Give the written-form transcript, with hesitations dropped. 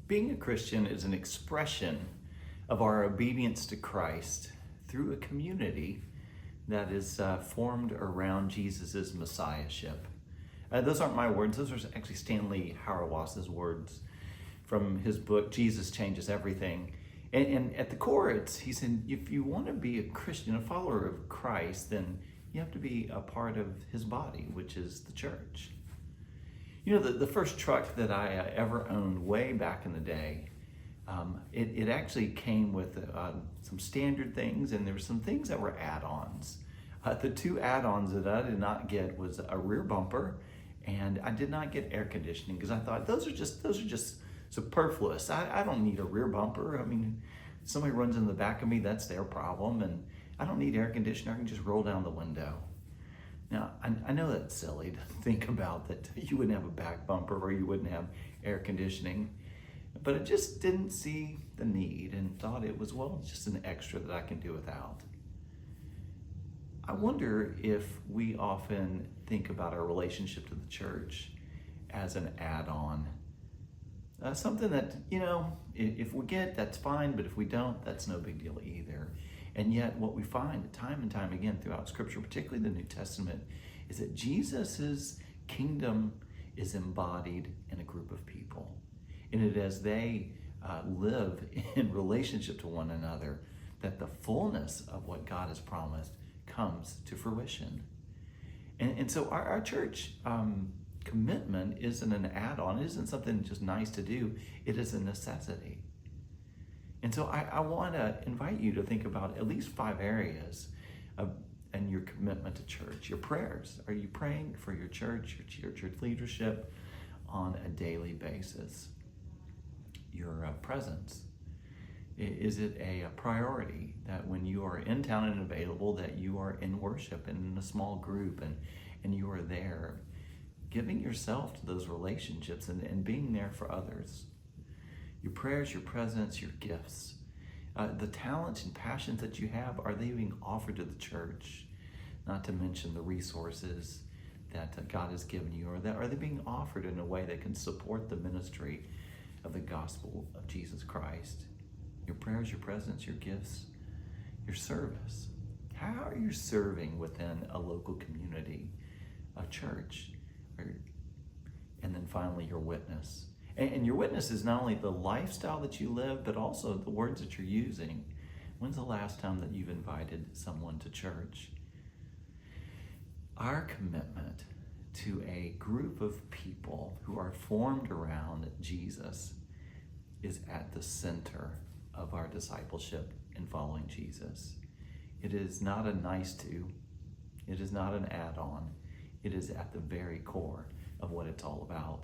Being a Christian is an expression of our obedience to Christ through a community that is formed around Jesus' messiahship. Those aren't my words, those are actually Stanley Hauerwas's words from his book, Jesus Changes Everything. And at the core, he said, if you want to be a Christian, a follower of Christ, then you have to be a part of his body, which is the church. You know, the first truck that I ever owned way back in the day, it actually came with some standard things, and there were some things that were add-ons. The two add-ons that I did not get was a rear bumper, and I did not get air conditioning because I thought those are just superfluous. I don't need a rear bumper. I mean, if somebody runs in the back of me, that's their problem, and I don't need air conditioning. I can just roll down the window. Now, I know that's silly to think about, that you wouldn't have a back bumper or you wouldn't have air conditioning, but I just didn't see the need and thought it was, well, it's just an extra that I can do without. I wonder if we often think about our relationship to the church as an add-on. Something that, you know, if we get, that's fine, but if we don't, that's no big deal either. And yet what we find time and time again throughout Scripture, particularly the New Testament, is that Jesus' kingdom is embodied in a group of people. And it as they live in relationship to one another, that the fullness of what God has promised comes to fruition. And so our church commitment isn't an add-on. It isn't something just nice to do. It is a necessity. And so I want to invite you to think about at least 5 areas and your commitment to church. Your prayers. Are you praying for your church, your church leadership on a daily basis? Your presence. Is it a priority that when you are in town and available, that you are in worship and in a small group and you are there, giving yourself to those relationships and being there for others? Your prayers, your presence, your gifts, the talents and passions that you have, are they being offered to the church? Not to mention the resources that God has given you, or that are they being offered in a way that can support the ministry of the gospel of Jesus Christ? Your prayers, your presence, your gifts, your service. How are you serving within a local community, a church? And then finally, your witness. And your witness is not only the lifestyle that you live, but also the words that you're using. When's the last time that you've invited someone to church? Our commitment to a group of people who are formed around Jesus is at the center of our discipleship in following Jesus. It is not a nice to. It is not an add-on. It is at the very core of what it's all about.